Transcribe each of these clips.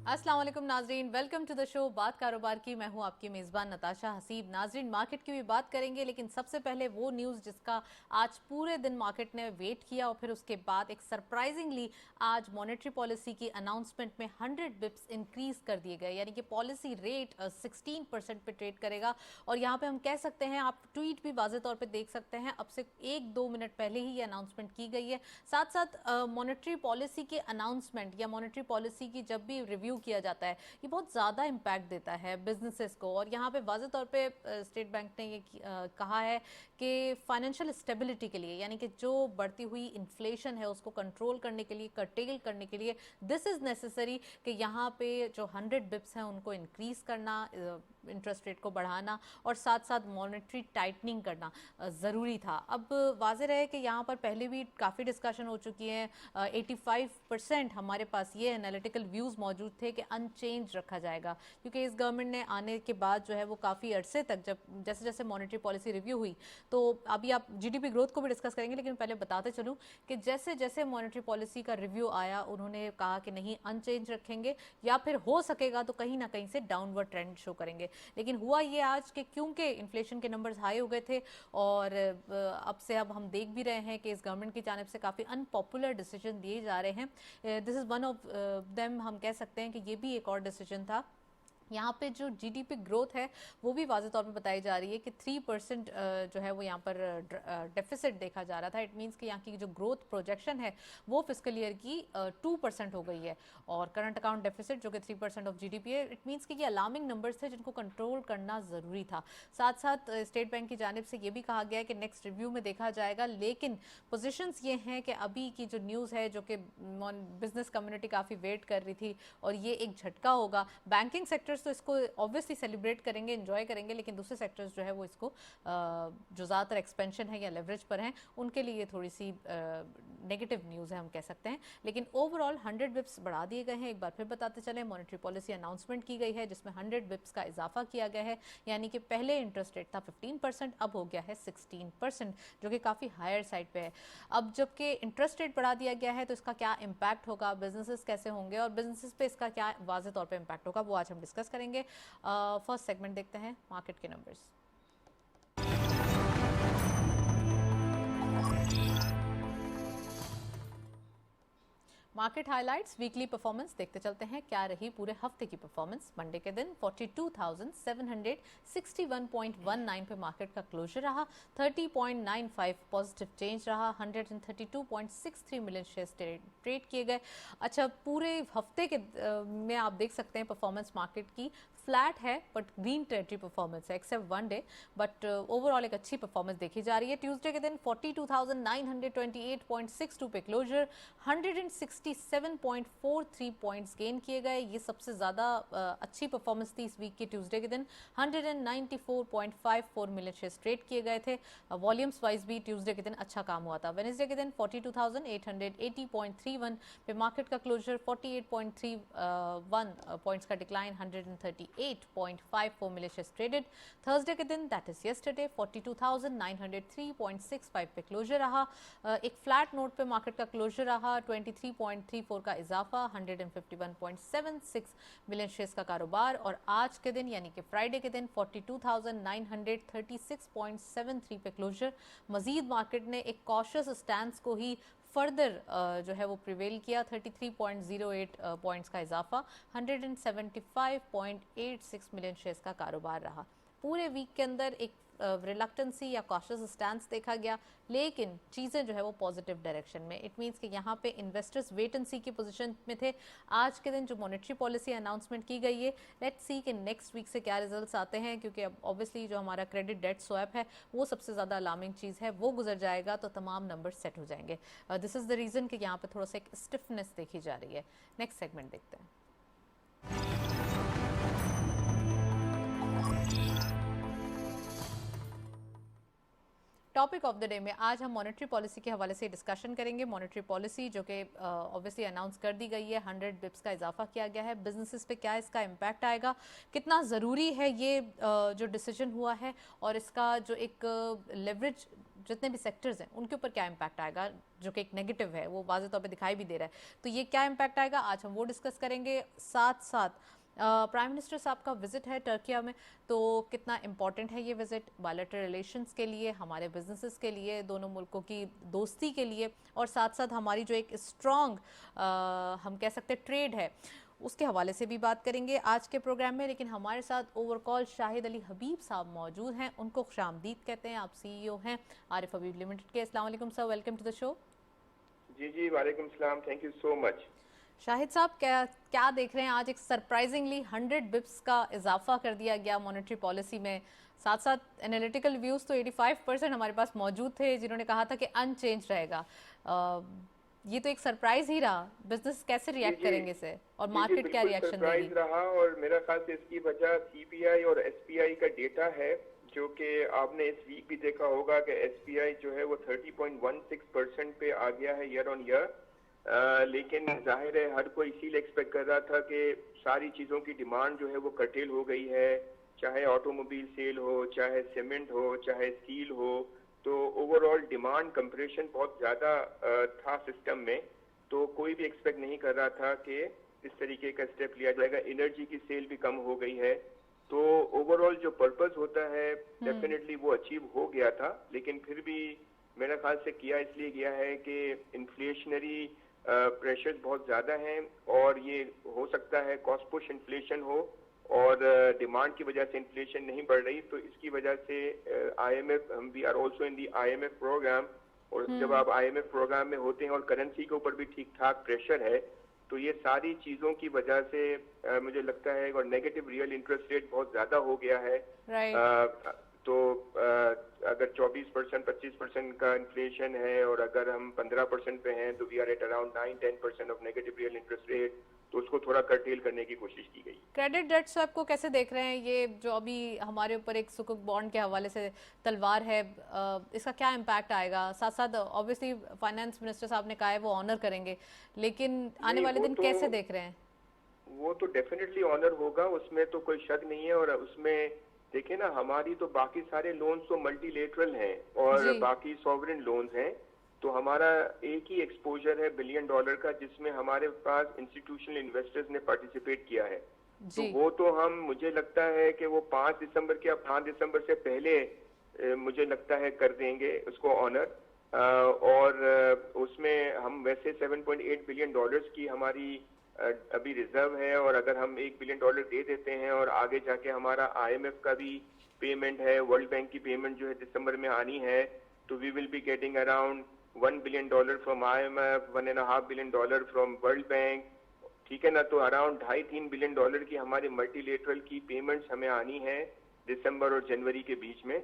अस्सलाम वालेकुम नाजरीन, वेलकम टू द शो बात कारोबार की। मैं हूं आपकी मेज़बान नताशा हसीब। नाजरीन, मार्केट की भी बात करेंगे, लेकिन सबसे पहले वो न्यूज़ जिसका आज पूरे दिन मार्केट ने वेट किया और फिर उसके बाद एक सरप्राइजिंगली आज मॉनेटरी पॉलिसी की अनाउंसमेंट में 100 बिप्स इंक्रीज कर दिए गए, यानी कि पॉलिसी रेट 16% पे ट्रेड करेगा। और यहाँ पे हम कह सकते हैं, आप ट्वीट भी वाज़े तौर पे देख सकते हैं, अब से 1-2 मिनट पहले ही ये अनाउंसमेंट की गई है। साथ साथ मॉनेटरी पॉलिसी के अनाउंसमेंट या मॉनेटरी पॉलिसी की जब भी रिव्यू किया जाता है, ये बहुत ज़्यादा इम्पैक्ट देता है बिजनेसेस को। और यहाँ पे वाज़े तौर पे स्टेट बैंक ने ये कहा है कि फाइनेंशियल स्टेबिलिटी के लिए, यानी कि जो बढ़ती हुई इन्फ्लेशन है उसको कंट्रोल करने के लिए, कर्टेल करने के लिए दिस इज़ नेसेसरी कि यहाँ पे जो 100 बिप्स हैं उनको इंक्रीज़ करना, इंटरेस्ट रेट को बढ़ाना और साथ साथ मॉनेटरी टाइटनिंग करना ज़रूरी था। अब वाज़े रहे कि यहाँ पर पहले भी काफ़ी डिस्कशन हो चुकी है। 85% हमारे पास ये एनालिटिकल व्यूज़ मौजूद थे कि अनचेंज रखा जाएगा, क्योंकि इस गवर्नमेंट ने आने के बाद जो है वो काफ़ी अरसे तक जब जैसे जैसे मॉनेटरी पॉलिसी रिव्यू हुई, तो अभी आप जीडीपी ग्रोथ को भी डिस्कस करेंगे, लेकिन पहले बताते चलूँ कि जैसे जैसे मॉनेटरी पॉलिसी का रिव्यू आया उन्होंने कहा कि नहीं, अनचेंज रखेंगे या फिर हो सकेगा तो कहीं ना कहीं से डाउनवर्ड ट्रेंड शो करेंगे। लेकिन हुआ ये आज कि क्योंकि इन्फ्लेशन के नंबर्स हाई हो गए थे और अब हम देख भी रहे हैं कि इस गवर्नमेंट की जानिब से काफ़ी अनपॉपुलर डिसीजन दिए जा रहे हैं। This is one of them, हम कह सकते हैं कि ये भी एक और डिसीजन था। यहाँ पे जो जीडीपी ग्रोथ है वो भी वाज़े तौर पे बताई जा रही है कि 3% जो है वो यहाँ पर डेफिसिट देखा जा रहा था। इट मीन्स कि यहाँ की जो ग्रोथ प्रोजेक्शन है वो फिस्कल ईयर की 2% हो गई है, और करंट अकाउंट डेफिसिट जो कि 3% ऑफ जीडीपी है। इट मीन्स कि ये अलार्मिंग नंबर्स थे जिनको कंट्रोल करना ज़रूरी था। साथ साथ स्टेट बैंक की जानिब से ये भी कहा गया है कि नेक्स्ट रिव्यू में देखा जाएगा, लेकिन पोजिशंस ये हैं कि अभी की जो न्यूज़ है जो कि बिजनेस कम्युनिटी काफ़ी वेट कर रही थी और ये एक झटका होगा। बैंकिंग सेक्टर तो इसको ऑब्वियसली सेलिब्रेट करेंगे, एंजॉय करेंगे, लेकिन दूसरे सेक्टर्स जो है वो इसको जो ज़्यादातर एक्सपेंशन है या लेवरेज पर हैं उनके लिए थोड़ी सी नेगेटिव न्यूज़ है, हम कह सकते हैं। लेकिन ओवरऑल 100 बिप्स बढ़ा दिए गए हैं। एक बार फिर बताते चले, मॉनेटरी पॉलिसी अनाउंसमेंट की गई है जिसमें 100 बिप्स का इजाफा किया गया है, यानी कि पहले इंटरेस्ट रेट था 15%, अब हो गया है 16%, जो कि काफ़ी हायर साइड पे है। अब जबकि इंटरेस्ट रेट बढ़ा दिया गया है तो इसका क्या इम्पैक्ट होगा, बिजनेसेस कैसे होंगे और बिजनेसेस पे इसका क्या वाज़े तौर पे इम्पैक्ट होगा, वो आज हम डिस्कस करेंगे। फर्स्ट सेगमेंट देखते हैं मार्केट के numbers. Market highlights, weekly performance देखते चलते हैं क्या रही पूरे हफ्ते की परफॉर्मेंस। मंडे के दिन 42,761.19 पे मार्केट का क्लोजर रहा। 30.95 पॉजिटिव चेंज रहा। 132.63 मिलियन शेयर्स ट्रेड किए गए। अच्छा, पूरे हफ्ते के में आप देख सकते हैं परफॉर्मेंस मार्केट की फ्लैट है, बट ग्रीन टेरिटरी परफॉर्मेंस है except one day, but overall एक अच्छी परफॉर्मेंस देखी जा रही है। ट्यूसडे के दिन 42,928.62 पे क्लोजर, 167.43 पॉइंट्स गेन किए गए। ये सबसे ज़्यादा अच्छी परफॉर्मेंस थी इस वीक के ट्यूसडे के दिन। 194.54 मिलियन शेयर्स ट्रेड किए गए थे। वॉल्यूम्स वाइज भी ट्यूसडे के दिन अच्छा काम हुआ था। वेडनेसडे के दिन 42,880.31 पे मार्केट का क्लोजर, 48.31 पॉइंट्स का decline, 138.54 million shares traded. Thursday के दिन दैट इज यस्टरडे 42,903.65 पे क्लोजर रहा। एक फ्लैट नोट पे मार्केट का क्लोजर रहा। 23.34 का इजाफा, 151.76 मिलियन शेयर्स का कारोबार। और आज के दिन यानी कि फ्राइडे के दिन 42,936.73 पे क्लोजर। मजीद मार्केट ने एक कॉशियस स्टैंस को ही फर्दर जो है वो प्रिवेल किया। 33.08 पॉइंट्स का इजाफा, 175.86 मिलियन शेयर्स का कारोबार रहा। पूरे वीक के अंदर एक रिलक्टेंसी या कॉशियस स्टैंस देखा गया, लेकिन चीज़ें जो है वो पॉजिटिव डायरेक्शन में। इट मीन्स कि यहाँ पे इन्वेस्टर्स वेट एंड सी की पोजीशन में थे। आज के दिन जो मॉनेटरी पॉलिसी अनाउंसमेंट की गई है, लेट्स सी कि नेक्स्ट वीक से क्या रिजल्ट्स आते हैं, क्योंकि अब ऑब्वियसली जो हमारा क्रेडिट डेट स्वैप है वो सबसे ज़्यादा अलार्मिंग चीज़ है, वो गुजर जाएगा तो तमाम नंबर सेट हो जाएंगे। दिस इज़ द रीज़न कि यहाँ पर थोड़ा सा एक स्टिफनेस देखी जा रही है। नेक्स्ट सेगमेंट देखते हैं। टॉपिक ऑफ द डे में आज हम मॉनेटरी पॉलिसी के हवाले से डिस्कशन करेंगे। मॉनेटरी पॉलिसी जो कि ऑब्वियसली अनाउंस कर दी गई है, 100 बिप्स का इजाफा किया गया है। बिजनेसेस पे क्या इसका इम्पैक्ट आएगा, कितना ज़रूरी है ये जो डिसीजन हुआ है, और इसका जो एक लेवरेज जितने भी सेक्टर्स हैं उनके ऊपर क्या इम्पैक्ट आएगा, जो कि एक नेगेटिव है, वो वाज़ेह तौर पे दिखाई भी दे रहा है। तो ये क्या इम्पैक्ट आएगा, आज हम वो डिस्कस करेंगे। साथ साथ प्राइम मिनिस्टर साहब का विजिट है टर्किया में, तो कितना इम्पॉर्टेंट है ये विजिट बायलैटरल रिलेशंस के लिए, हमारे बिजनेसेस के लिए, दोनों मुल्कों की दोस्ती के लिए, और साथ साथ हमारी जो एक स्ट्रॉन्ग हम कह सकते हैं ट्रेड है, उसके हवाले से भी बात करेंगे आज के प्रोग्राम में। लेकिन हमारे साथ ओवर कॉल शाहिद अली हबीब साहब मौजूद हैं, उनको खुशामदीद कहते हैं। आप CEO हैं आरिफ हबीब लिमिटेड के। अस्सलाम वालेकुम sir, welcome to the show. जी वालेकुम सलाम, thank you so much. Shahid साहब, क्या देख रहे हैं, आज एक सरप्राइजिंगली 100 बिप्स का इजाफा कर दिया गया मॉनेटरी पॉलिसी में। साथ साथ एनालिटिकल व्यूज तो 85% हमारे पास मौजूद थे जिन्होंने कहा था कि अनचेंज रहेगा। ये तो एक सरप्राइज ही रहा। बिजनेस कैसे रिएक्ट करेंगे इसे, और मार्केट क्या रिएक्शन देगी? सरप्राइज रहा, और मेरा ख्याल से इसकी वजह CPI और SPI का डेटा है, जो कि आपने इस वीक भी देखा होगा कि SPI जो है वो 30.16% पे आ गया है ईयर ऑन ईयर। लेकिन जाहिर है हर कोई इसीलिए एक्सपेक्ट कर रहा था कि सारी चीज़ों की डिमांड जो है वो कर्टेल हो गई है, चाहे ऑटोमोबाइल सेल हो, चाहे सीमेंट हो, चाहे स्टील हो। तो ओवरऑल डिमांड कंप्रेशन बहुत ज़्यादा था सिस्टम में, तो कोई भी एक्सपेक्ट नहीं कर रहा था कि इस तरीके का स्टेप लिया जाएगा। एनर्जी की सेल भी कम हो गई है, तो ओवरऑल जो पर्पस होता है डेफिनेटली वो अचीव हो गया था। लेकिन फिर भी मेरा ख्याल से किया इसलिए गया है कि इन्फ्लेशनरी प्रेशर्स बहुत ज़्यादा हैं, और ये हो सकता है कॉस्ट पुश इन्फ्लेशन हो, और डिमांड की वजह से इन्फ्लेशन नहीं बढ़ रही। तो इसकी वजह से IMF, हम we are also in the IMF programme, और जब आप IMF प्रोग्राम में होते हैं और करेंसी के ऊपर भी ठीक ठाक प्रेशर है, तो ये सारी चीज़ों की वजह से मुझे लगता है, और नेगेटिव रियल इंटरेस्ट रेट बहुत ज़्यादा हो गया है। तो अगर 24% 25% का इन्फ्लेशन है, और अगर हम 15% पे हैं, तो we are at around 9-10% of negative real interest rate, तो उसको थोड़ा कर्टेल करने की कोशिश की गई। क्रेडिट डेट स्वैप को कैसे देख रहे हैं, ये जो अभी हमारे ऊपर एक सुकुक बॉन्ड के हवाले से तलवार है, इसका क्या इम्पैक्ट आएगा? साथ साथ ऑब्वियसली फाइनेंस मिनिस्टर साहब ने कहा है वो ऑनर करेंगे, लेकिन आने वाले दिन कैसे देख रहे हैं? वो तो डेफिनेटली ऑनर होगा, उसमें तो कोई शक नहीं है। और उसमें देखिए ना, हमारी तो बाकी सारे लोन्स तो मल्टीलेटरल हैं और बाकी सॉवरेन लोन्स हैं, तो हमारा एक ही एक्सपोजर है $1 बिलियन का, जिसमें हमारे पास इंस्टीट्यूशनल इन्वेस्टर्स ने पार्टिसिपेट किया है। तो वो तो हम, मुझे लगता है कि वो 5 दिसंबर के 5 दिसंबर से पहले मुझे लगता है कर देंगे उसको ऑनर। और उसमें हम वैसे $7.8 बिलियन की हमारी अभी रिजर्व है, और अगर हम $1 बिलियन दे देते हैं, और आगे जाके हमारा IMF का भी पेमेंट है, वर्ल्ड बैंक की पेमेंट जो है दिसंबर में आनी है, तो we will be getting around $1 billion from IMF, $1.5 billion from world bank, ठीक है ना। तो अराउंड $2.5-3 बिलियन की हमारी मल्टीलेटरल की पेमेंट्स हमें आनी है दिसंबर और जनवरी के बीच में।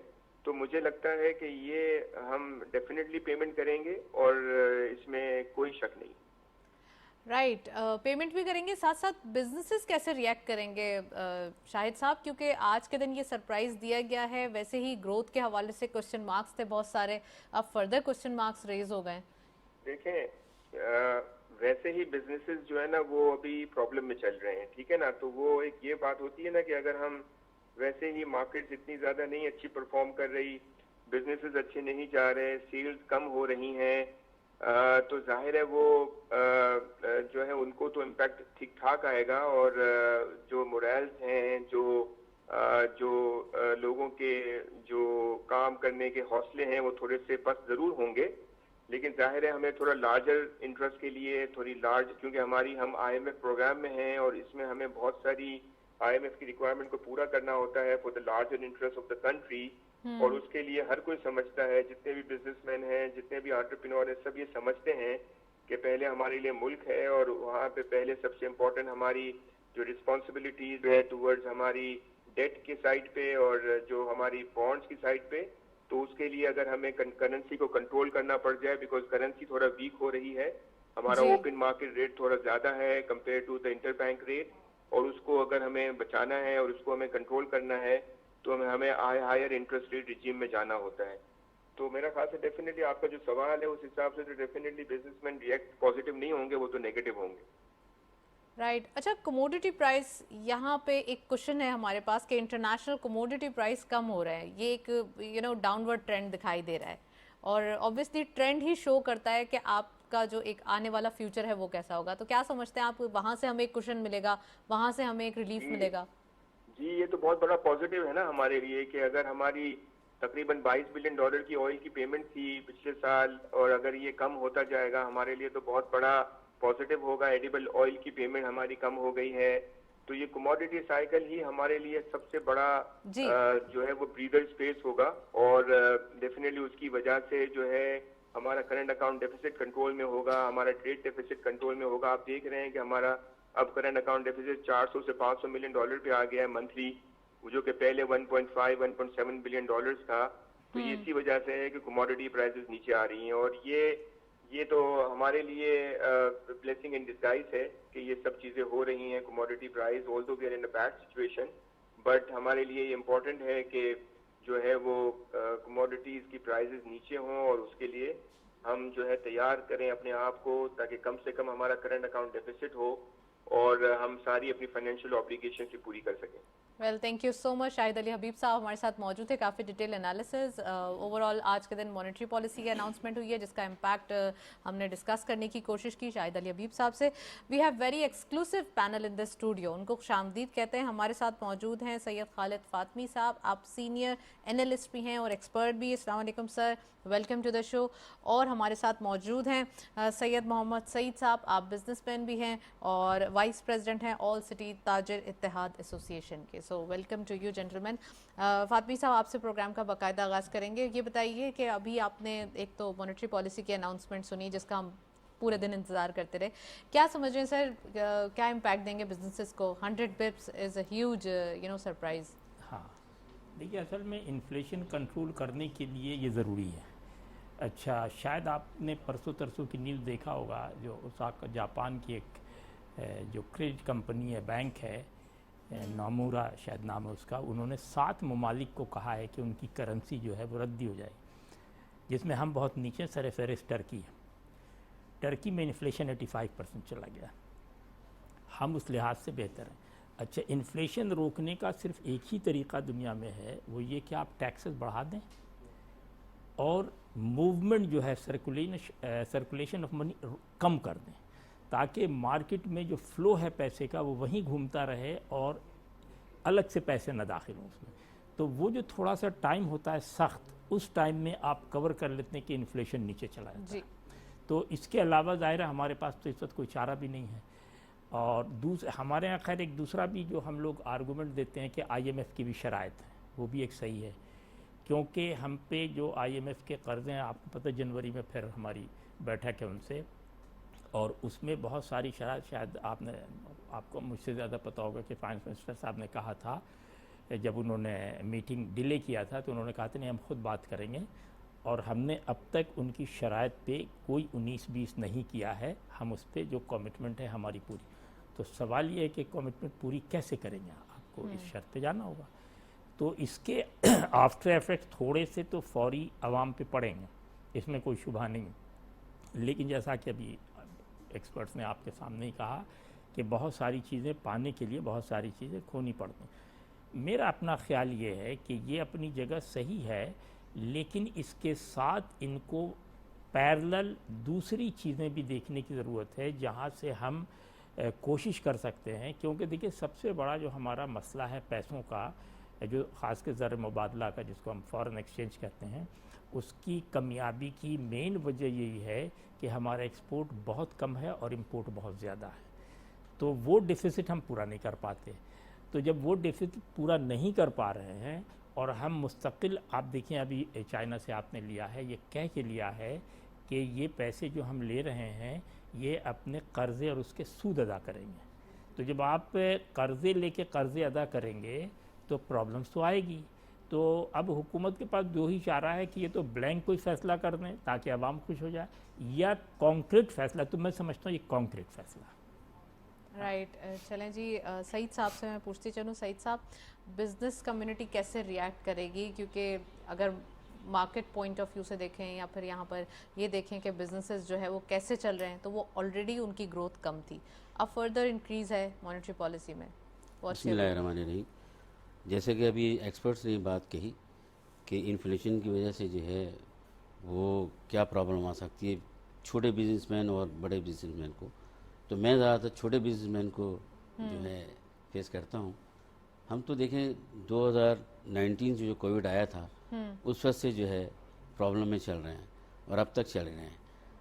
तो मुझे लगता है कि ये हम डेफिनेटली पेमेंट करेंगे, और इसमें कोई शक नहीं। राइट, पेमेंट भी करेंगे। साथ साथ बिजनेसेस कैसे रिएक्ट करेंगे शाहिद साहब, क्योंकि आज के दिन ये सरप्राइज दिया गया है। वैसे ही ग्रोथ के हवाले से क्वेश्चन मार्क्स थे बहुत सारे, अब फर्दर क्वेश्चन मार्क्स रेज हो गए। देखें, वैसे ही बिजनेसेस जो है ना वो अभी प्रॉब्लम में चल रहे हैं, ठीक है ना। तो वो एक ये बात होती है ना कि अगर हम वैसे ही मार्केट इतनी ज्यादा नहीं अच्छी परफॉर्म कर रही, बिजनेसेस अच्छे नहीं जा रहे, सेल्स कम हो रही हैं, तो जाहिर है वो जो है उनको तो इम्पैक्ट ठीक ठाक आएगा, और जो मोरल्स हैं, जो लोगों के जो काम करने के हौसले हैं, वो थोड़े से पस्त जरूर होंगे। लेकिन जाहिर है हमें थोड़ा लार्जर इंटरेस्ट के लिए थोड़ी लार्ज, क्योंकि हम IMF प्रोग्राम में हैं, और इसमें हमें बहुत सारी IMF की रिक्वायरमेंट को पूरा करना होता है for the larger interest of the country. और उसके लिए हर कोई समझता है, जितने भी बिजनेसमैन हैं, जितने भी एंटरप्रेन्योर हैं, सब ये समझते हैं कि पहले हमारे लिए मुल्क है, और वहाँ पे पहले सबसे इम्पोर्टेंट हमारी जो रिस्पॉन्सिबिलिटीज है टूवर्ड्स हमारी डेट के साइड पे, और जो हमारी बॉन्ड्स की साइड पे, तो उसके लिए अगर हमें करेंसी को कंट्रोल करना पड़ जाए, बिकॉज करेंसी थोड़ा वीक हो रही है, हमारा ओपन मार्केट रेट थोड़ा ज्यादा है compare to the interbank rate, और उसको अगर हमें बचाना है और उसको हमें कंट्रोल करना है, तो हमें हायर इंटरेस्ट रेट रिजीम में जाना होता है। तो मेरा ख्याल से डेफिनेटली आपका जो सवाल है उस हिसाब से तो डेफिनेटली बिजनेसमैन रिएक्ट पॉजिटिव नहीं होंगे, वो तो नेगेटिव होंगे। राइट अच्छा, कमोडिटी प्राइस यहाँ पे एक क्वेश्चन है हमारे पास कि इंटरनेशनल कमोडिटी प्राइस कम हो रहा है, ये एक डाउनवर्ड ट्रेंड दिखाई दे रहा है और ऑब्वियसली ट्रेंड ही शो करता है कि आपका जो एक आने वाला फ्यूचर है वो कैसा होगा। तो क्या समझते हैं आप, वहाँ से हमें एक क्वेश्चन मिलेगा, वहाँ से हमें एक रिलीफ जी मिलेगा? जी, ये तो बहुत बड़ा पॉजिटिव है ना हमारे लिए कि अगर हमारी तकरीबन $22 बिलियन की ऑयल की पेमेंट थी पिछले साल, और अगर ये कम होता जाएगा हमारे लिए तो बहुत बड़ा पॉजिटिव होगा। एडिबल ऑयल की पेमेंट हमारी कम हो गई है, तो ये कमोडिटी साइकिल ही हमारे लिए सबसे बड़ा जी जो है वो ब्रीदर स्पेस होगा, और डेफिनेटली उसकी वजह से जो है हमारा करंट अकाउंट डेफिसिट कंट्रोल में होगा, हमारा ट्रेड डेफिसिट कंट्रोल में होगा। आप देख रहे हैं कि हमारा अब करंट अकाउंट डेफिसिट 400 से $500 मिलियन पे आ गया है मंथली, जो कि पहले 1.5 1.7 बिलियन डॉलर्स था। तो ये इसी वजह से है कि कमोडिटी प्राइसेस नीचे आ रही हैं, और ये तो हमारे लिए ब्लेसिंग इन डिस्गाइज है कि ये सब चीज़ें हो रही हैं। Commodity price although we are in a bad situation, but हमारे लिए ये इम्पोर्टेंट है कि जो है वो कमोडिटीज़ की प्राइसेस नीचे हों, और उसके लिए हम जो है तैयार करें अपने आप को, ताकि कम से कम हमारा करंट अकाउंट डेफिसिट हो और हम सारी अपनी फाइनेंशियल ऑब्लिगेशन की पूरी कर सकें। Well thank you so much. Shahid Ali Habib साहब हमारे साथ मौजूद थे, काफ़ी डिटेल एनालिसिस। ओवरऑल आज के दिन मॉनेटरी पॉलिसी की अनाउंसमेंट हुई है जिसका इम्पैक्ट हमने डिस्कस करने की कोशिश की शाहिद अली हबीब साहब से। We have very exclusive panel in the studio, उनको खुशामदीद कहते हैं। हमारे साथ मौजूद हैं सैयद खालिद फातमी साहब, आप सीनियर एनालिस्ट भी हैं और एक्सपर्ट भी। अस्सलाम वालेकुम sir, welcome to the show. और हमारे साथ मौजूद हैं सैयद मोहम्मद सईद साहब, आप बिजनेसमैन भी हैं और वाइस प्रेसिडेंट हैं all city Tajir Ittehad association के। So welcome to you gentleman. Fatmi साहब, आपसे प्रोग्राम का बाकायदा आगाज़ करेंगे। ये बताइए कि अभी आपने एक तो मॉनेटरी पॉलिसी की अनाउंसमेंट सुनी जिसका हम पूरे दिन इंतज़ार करते रहे, क्या समझ रहे हैं सर, क्या इम्पैक्ट देंगे बिजनेसेस को? 100 Bips is a huge surprise. हाँ, देखिए असल में इन्फ्लेशन कंट्रोल करने के लिए ये ज़रूरी है। अच्छा, शायद आपने परसों तरसों की न्यूज़ देखा होगा, जो ओसाका जापान की एक जो क्रेडिट कंपनी है, बैंक है, नामुरा शायद नाम है उसका, उन्होंने 7 ममालिक को कहा है कि उनकी करेंसी जो है वो रद्दी हो जाए, जिसमें हम बहुत नीचे सर फहरिस्त टर्की है। टर्की में इन्फ्लेशन 85% चला गया, हम उस लिहाज से बेहतर हैं। अच्छा, इन्फ्लेशन रोकने का सिर्फ एक ही तरीका दुनिया में है, वो ये कि आप टैक्सेस बढ़ा दें और मूवमेंट जो है सर्कुलेशन ऑफ मनी कम कर दें, ताकि मार्केट में जो फ्लो है पैसे का वो वहीं घूमता रहे और अलग से पैसे न दाखिल हों उसमें। तो वो जो थोड़ा सा टाइम होता है सख्त, उस टाइम में आप कवर कर लेते हैं कि इन्फ्लेशन नीचे चला जाता है। तो इसके अलावा ज़ाहिर है हमारे पास तो इस वक्त कोई चारा भी नहीं है। और हमारे यहाँ खैर एक दूसरा भी जो हम लोग आर्गूमेंट देते हैं कि IMF की भी शराइत है, वो भी एक सही है, क्योंकि हम पे जो IMF के कर्ज़े हैं, आपको पता है जनवरी में फिर हमारी बैठक है उनसे, और उसमें बहुत सारी शराइत, शायद आपको मुझसे ज़्यादा पता होगा कि फाइनेंस मिनिस्टर साहब ने कहा था, जब उन्होंने मीटिंग डिले किया था तो उन्होंने कहा था नहीं हम खुद बात करेंगे, और हमने अब तक उनकी शराइत पे कोई 19-20 नहीं किया है। हम उस पर जो कमिटमेंट है हमारी पूरी, तो सवाल ये है कि कमिटमेंट पूरी कैसे करेंगे, आपको इस शर्त पे जाना होगा। तो इसके आफ्टर इफेक्ट थोड़े से तो फौरी आवाम पे पड़ेंगे, इसमें कोई शुबा नहीं, लेकिन जैसा कि अभी एक्सपर्ट्स ने आपके सामने ही कहा कि बहुत सारी चीज़ें पाने के लिए बहुत सारी चीज़ें खोनी पड़ती हैं। मेरा अपना ख्याल ये है कि ये अपनी जगह सही है, लेकिन इसके साथ इनको पैरेलल दूसरी चीज़ें भी देखने की ज़रूरत है जहाँ से हम कोशिश कर सकते हैं। क्योंकि देखिए सबसे बड़ा जो हमारा मसला है पैसों का, जो ख़ास कर ज़र मुबादला का, जिसको हम फॉरेन एक्सचेंज कहते हैं, उसकी कामयाबी की मेन वजह यही है कि हमारा एक्सपोर्ट बहुत कम है और इंपोर्ट बहुत ज़्यादा है। तो वो डिफिसिट हम पूरा नहीं कर पाते। तो जब वो डिफिसिट पूरा नहीं कर पा रहे हैं और हम मुस्तकिल, आप देखें अभी चाइना से आपने लिया है, ये कह के लिया है कि ये पैसे जो हम ले रहे हैं ये अपने कर्ज़े और उसके सूद अदा करेंगे। तो जब आप कर्ज़े लेके कर्ज़े अदा करेंगे तो प्रॉब्लम्स तो आएगी। तो अब हुकूमत के पास दो ही चारा है कि ये तो ब्लैंक कोई फ़ैसला कर दें ताकि आवाम खुश हो जाए, या कॉन्क्रीट फ़ैसला। तो मैं समझता हूँ ये कॉन्क्रीट फ़ैसला। राइट चलें जी, सईद साहब से मैं पूछती चलूँ। सईद साहब, बिज़नेस कम्युनिटी कैसे रिएक्ट करेगी? क्योंकि अगर मार्केट पॉइंट ऑफ व्यू से देखें या फिर यहाँ पर ये देखें कि बिजनेसेस जो है वो कैसे चल रहे हैं, तो वो ऑलरेडी उनकी ग्रोथ कम थी, अब फर्दर इंक्रीज है मॉनेटरी पॉलिसी में। बिस्मिल्लाहिर्रहमानिर्रहीम। जैसे कि अभी एक्सपर्ट्स ने बात कही कि इन्फ्लेशन की वजह से जो है वो क्या प्रॉब्लम आ सकती है छोटे बिजनेसमैन और बड़े बिजनेसमैन को, तो मैं ज़्यादातर छोटे बिजनेसमैन को जो है फेस करता हूँ। हम तो देखें 2019 से जो कोविड आया था उस वक्त से जो है प्रॉब्लम में चल रहे हैं और अब तक चल रहे हैं।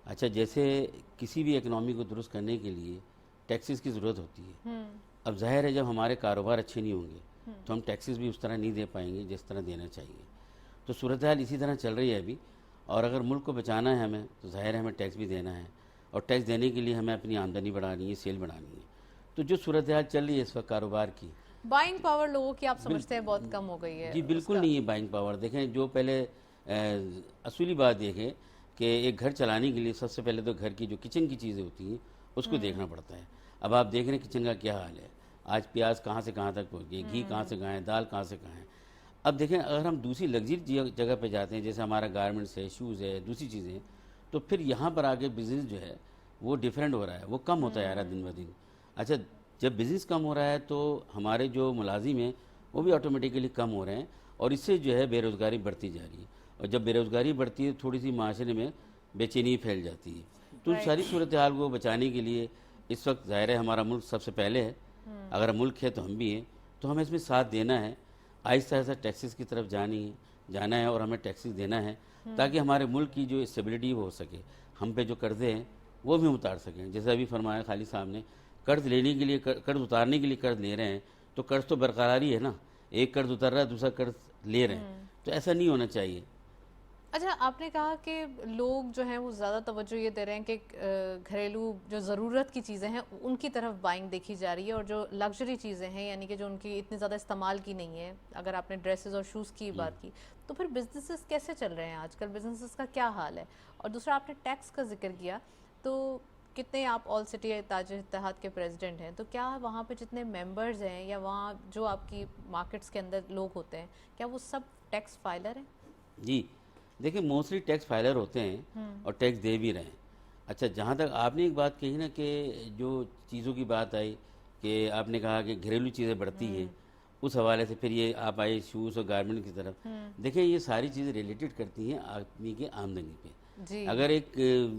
अच्छा, जैसे किसी भी इकनॉमी को दुरुस्त करने के लिए टैक्सेस की ज़रूरत होती है। अब जाहिर है जब हमारे कारोबार अच्छे नहीं होंगे तो हम टैक्सेस भी उस तरह नहीं दे पाएंगे जिस तरह देना चाहिए। तो सूरत हाल इसी तरह चल रही है अभी, और अगर मुल्क को बचाना है हमें तो जाहिर है हमें टैक्स भी देना है, और टैक्स देने के लिए हमें अपनी आमदनी बढ़ानी है, सेल बढ़ानी है। तो जो सूरत हाल चल रही है इस वक्त कारोबार की, बाइंग पावर लोगों की आप समझते हैं बहुत कम हो गई है? जी बिल्कुल नहीं है बाइंग पावर। देखें, जो पहले असूली बात देखें कि एक घर चलाने के लिए सबसे पहले तो घर की जो किचन की चीज़ें होती हैं उसको देखना पड़ता है। अब आप देख रहे हैं किचन का क्या हाल है, आज प्याज कहाँ से कहाँ तक पहुँच गई, घी कहाँ से कहाँ है, दाल कहाँ से कहाँ है। अब देखें, अगर हम दूसरी लग्जरी जगह पे जाते हैं, जैसे हमारा गारमेंट्स है, शूज़ है, दूसरी चीज़ें हैं, तो फिर यहाँ पर आके बिज़नेस जो है वो डिफरेंट हो रहा है, वो कम होता जा रहा है दिन ब दिन। अच्छा, जब बिज़नेस कम हो रहा है तो हमारे जो मुलाजिम हैं वो भी ऑटोमेटिकली कम हो रहे हैं, और इससे जो है बेरोज़गारी बढ़ती जा रही है, और जब बेरोज़गारी बढ़ती है थोड़ी सी माशरे में बेचैनी फैल जाती है। तो सारी सूरत हाल को बचाने के लिए इस वक्त ज़ाहिर है हमारा मुल्क सबसे पहले है, अगर मुल्क है तो हम भी हैं, तो हमें इसमें साथ देना है, आहिस्ता आहिस्ता टैक्सेस की तरफ जाना है और हमें टैक्सेस देना है ताकि हमारे मुल्क की जो स्टेबिलिटी वो हो सके, हम पे जो कर्जे हैं वो भी हम उतार सकें। जैसे अभी फरमाया खालिद साहब ने, कर्ज लेने के लिए कर्ज उतारने के लिए कर्ज ले रहे हैं, तो कर्ज तो बरकरार ही है ना, एक कर्ज उतर रहा है दूसरा कर्ज ले रहे हैं, तो ऐसा नहीं होना चाहिए। अच्छा, आपने कहा कि लोग जो हैं वो ज़्यादा तवज्जो ये दे रहे हैं कि घरेलू जो ज़रूरत की चीज़ें हैं उनकी तरफ बाइंग देखी जा रही है, और जो लग्जरी चीज़ें हैं यानी कि जो उनकी इतनी ज़्यादा इस्तेमाल की नहीं है, अगर आपने ड्रेसेस और शूज़ की बात की, तो फिर बिजनेसेस कैसे चल रहे हैं आजकल, बिजनेसेस का क्या हाल है? और दूसरा आपने टैक्स का जिक्र किया, तो कितने आप ऑल सिटी ताजिर इत्तेहाद के प्रेसिडेंट हैं, तो क्या वहाँ पे जितने मेंबर्स हैं या वहाँ जो आपकी मार्केट्स के अंदर लोग होते हैं, क्या वो सब टैक्स फाइलर हैं? जी देखिए, मोस्टली टैक्स फाइलर होते हैं और टैक्स दे भी रहे हैं। अच्छा, जहाँ तक आपने एक बात कही ना कि जो चीज़ों की बात आई कि आपने कहा कि घरेलू चीज़ें बढ़ती हैं, उस हवाले से फिर ये आप आए शूज़ और गारमेंट की तरफ। देखिए, ये सारी चीज़ें रिलेटेड करती हैं आदमी की आमदनी पे। जी। अगर एक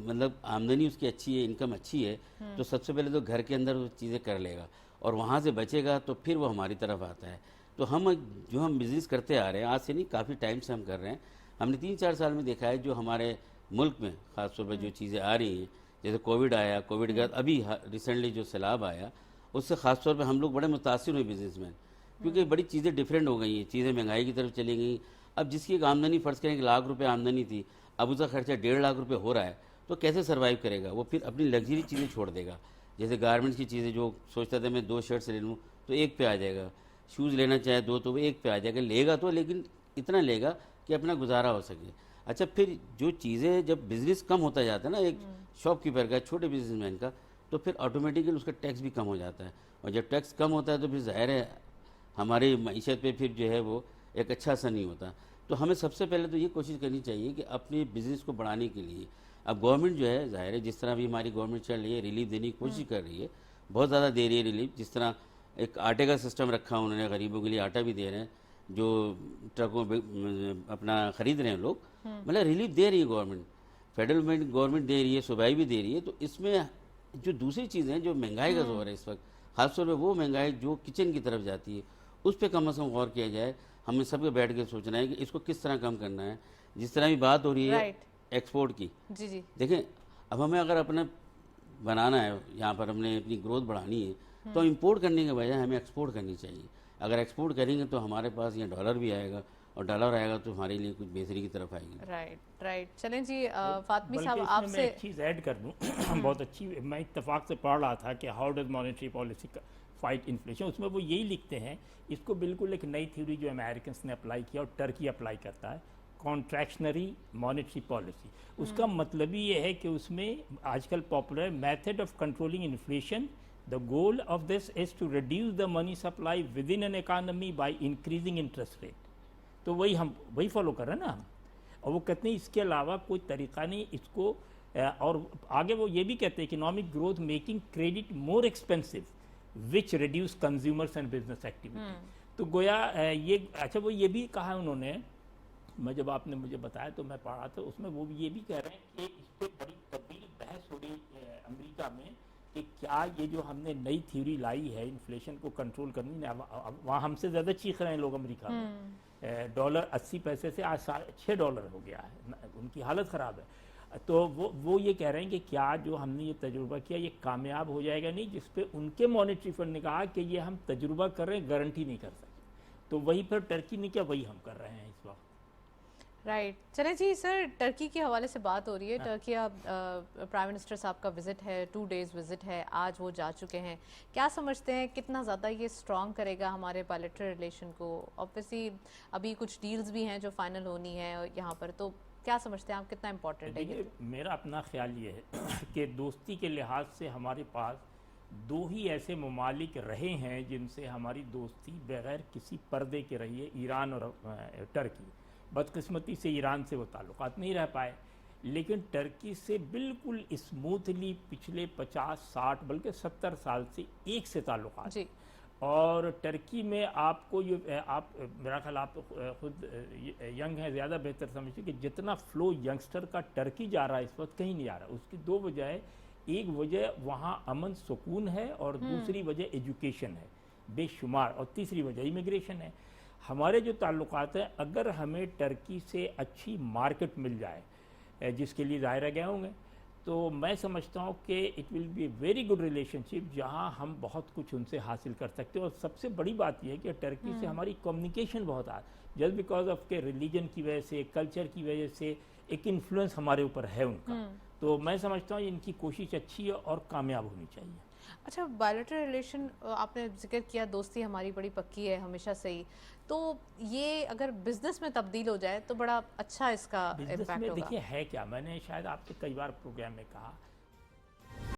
मतलब आमदनी उसकी अच्छी है, इनकम अच्छी है, तो सबसे पहले तो घर के अंदर वो चीज़ें कर लेगा, और वहाँ से बचेगा तो फिर वो हमारी तरफ आता है। तो हम बिज़नेस करते आ रहे हैं, आज से नहीं काफ़ी टाइम से हम कर रहे हैं। हमने 3-4 साल में देखा है जो हमारे मुल्क में ख़ासतौर पर जो चीज़ें आ रही हैं, जैसे कोविड आया, कोविड के बाद अभी रिसेंटली जो सैलाब आया, उससे ख़ासतौर पे हम लोग बड़े मुतासिर हुए बिजनेसमैन, क्योंकि बड़ी चीज़ें डिफरेंट हो गई हैं, चीज़ें महंगाई की तरफ चली गई। अब जिसकी एक आमदनी फ़र्ज़ करें 1 लाख रुपये आमदनी थी, अब उसका खर्चा 1.5 लाख रुपये हो रहा है, तो कैसे सर्वाइव करेगा वो? फिर अपनी लग्जरी चीज़ें छोड़ देगा। जैसे गारमेंट्स की चीज़ें, जो सोचता था मैं 2 शर्ट्स ले लूँ तो 1 पे आ जाएगा, शूज़ लेना चाहे 2 तो वो 1 पे आ जाएगा, लेगा तो लेकिन इतना लेगा कि अपना गुजारा हो सके। अच्छा, फिर जो चीज़ें जब बिज़नेस कम होता जाता है ना एक शॉपकीपर का, छोटे बिजनेसमैन का, तो फिर ऑटोमेटिकली उसका टैक्स भी कम हो जाता है, और जब टैक्स कम होता है तो फिर ज़ाहिर है हमारी मईशत पे फिर जो है वो एक अच्छा असर नहीं होता। तो हमें सबसे पहले तो ये कोशिश करनी चाहिए कि अपने बिज़नेस को बढ़ाने के लिए, अब गवर्नमेंट जो है ज़ाहिर है जिस तरह भी हमारी गवर्नमेंट चल रही है, रिलीफ देने की कोशिश कर रही है, बहुत ज़्यादा दे रही है रिलीफ। जिस तरह एक आटे का सिस्टम रखा उन्होंने, गरीबों के लिए आटा भी दे रहे हैं, जो ट्रकों अपना ख़रीद रहे हैं लोग, मतलब रिलीफ दे रही है गवर्नमेंट, फेडरल गवर्नमेंट दे रही है, सूबाई भी दे रही है। तो इसमें जो दूसरी चीज़ें हैं, जो महंगाई का दौर है इस वक्त, खासतौर पर वो महंगाई जो किचन की तरफ जाती है, उस पर कम अज़ कम गौर किया जाए। हमें सबके बैठ के सोचना है कि इसको किस तरह कम करना है। जिस तरह भी बात हो रही है एक्सपोर्ट की, जी देखें, अब हमें अगर अपना बनाना है, यहाँ पर हमने अपनी ग्रोथ बढ़ानी है, तो इम्पोर्ट करने के बजाय हमें एक्सपोर्ट करनी चाहिए। अगर एक्सपोर्ट करेंगे तो हमारे पास यहाँ डॉलर भी आएगा, और डॉलर आएगा तो हमारे लिए कुछ बेहतरी की तरफ आएगी। राइट। चलें जी, फातमी साहब आपसे मैं एक चीज़ ऐड कर दूं बहुत अच्छी, मैं इत्तेफाक से पढ़ रहा था कि how does monetary policy fight inflation, उसमें वो यही लिखते हैं, इसको बिल्कुल एक नई थ्योरी जो अमेरिकन ने अप्लाई किया और टर्की अप्लाई करता है, कॉन्ट्रैक्शनरी मॉनेटरी पॉलिसी। उसका मतलब ही ये है कि उसमें आजकल popular method of controlling inflation, the goal of this is to reduce the money supply within an economy by increasing interest rate। तो वही हम वही फॉलो कर रहे हैं ना हम। اور وہ کہتے ہیں اس کے علاوہ کوئی طریقہ نہیں اس کو اور آگے وہ یہ بھی کہتے ہیں economic growth making credit more expensive which reduce consumers and business activity. تو گویا یہ اچھا وہ یہ بھی کہا انہوں نے, میں جب آپ نے مجھے بتایا تو میں پڑھا تھا اس میں, وہ یہ بھی کہہ رہے ہیں کہ اس پہ بڑی طویل بحث ہو رہی امریکہ میں کہ کیا یہ جو ہم نے نئی تھیوری لائی ہے انفلیشن کو کنٹرول کرنی, وہاں ہم سے زیادہ چیخ رہے ہیں لوگ امریکہ میں, ڈالر 80 پیسے سے آج $6 ہو گیا ہے, ان کی حالت خراب ہے. تو وہ یہ کہہ رہے ہیں کہ کیا جو ہم نے یہ تجربہ کیا یہ کامیاب ہو جائے گا نہیں, جس پہ ان کے مانیٹری فنڈ نے کہا کہ یہ ہم تجربہ کر رہے ہیں, گارنٹی نہیں کر سکتے. تو وہی پھر ٹرکی نے کیا وہی ہم کر رہے ہیں اس وقت. رائٹ. چلیں جی سر, ٹرکی کے حوالے سے بات ہو رہی ہے. ٹرکی اب پرائم منسٹر صاحب کا وزٹ ہے, 2 days وزٹ ہے, آج وہ جا چکے ہیں. کیا سمجھتے ہیں کتنا زیادہ یہ اسٹرانگ کرے گا ہمارے بائلیٹرل ریلیشن کو؟ اوبویسلی ابھی کچھ ڈیلز بھی ہیں جو فائنل ہونی ہے یہاں پر, تو کیا سمجھتے ہیں آپ کتنا امپورٹنٹ ہے یہ؟ میرا اپنا خیال یہ ہے کہ دوستی کے لحاظ سے ہمارے پاس 2 ہی ایسے ممالک رہے ہیں جن سے ہماری دوستی بغیر کسی پردے کے رہی ہے, ایران اور ٹرکی. بدقسمتی سے ایران سے وہ تعلقات نہیں رہ پائے, لیکن ٹرکی سے بالکل اسموتھلی پچھلے 50-60 بلکہ 70 سال سے ایک سے تعلقات. جی. اور ٹرکی میں آپ کو یہ آپ میرا خیال آپ خود ینگ ہیں, زیادہ بہتر سمجھتے کہ جتنا فلو ینگسٹر کا ٹرکی جا رہا ہے اس وقت کہیں نہیں جا رہا. اس کی 2 وجہ ہے, ایک وجہ وہاں امن سکون ہے اور دوسری وجہ ایجوکیشن ہے بے شمار, اور تیسری وجہ امیگریشن ہے. ہمارے جو تعلقات ہیں اگر ہمیں ٹرکی سے اچھی مارکیٹ مل جائے جس کے لیے ظاہرہ گئے ہوں گے, تو میں سمجھتا ہوں کہ it will be a very good relationship جہاں ہم بہت کچھ ان سے حاصل کر سکتے ہیں. اور سب سے بڑی بات یہ ہے کہ ٹرکی سے ہماری کمیونیکیشن بہت جسٹ بیکاز آف کے ریلیجن کی وجہ سے, کلچر کی وجہ سے ایک انفلوئنس ہمارے اوپر ہے ان کا. تو میں سمجھتا ہوں ان کی کوشش اچھی ہے اور کامیاب ہونی چاہیے. اچھا, بائلیٹرل ریلیشن آپ نے ذکر کیا, دوستی ہماری بڑی پکی ہے ہمیشہ سے ہی, تو یہ اگر بزنس میں تبدیل ہو جائے تو بڑا اچھا اس کا امپیکٹ ہوگا. دیکھیے ہے کیا, میں نے شاید آپ سے کئی بار پروگرام میں کہا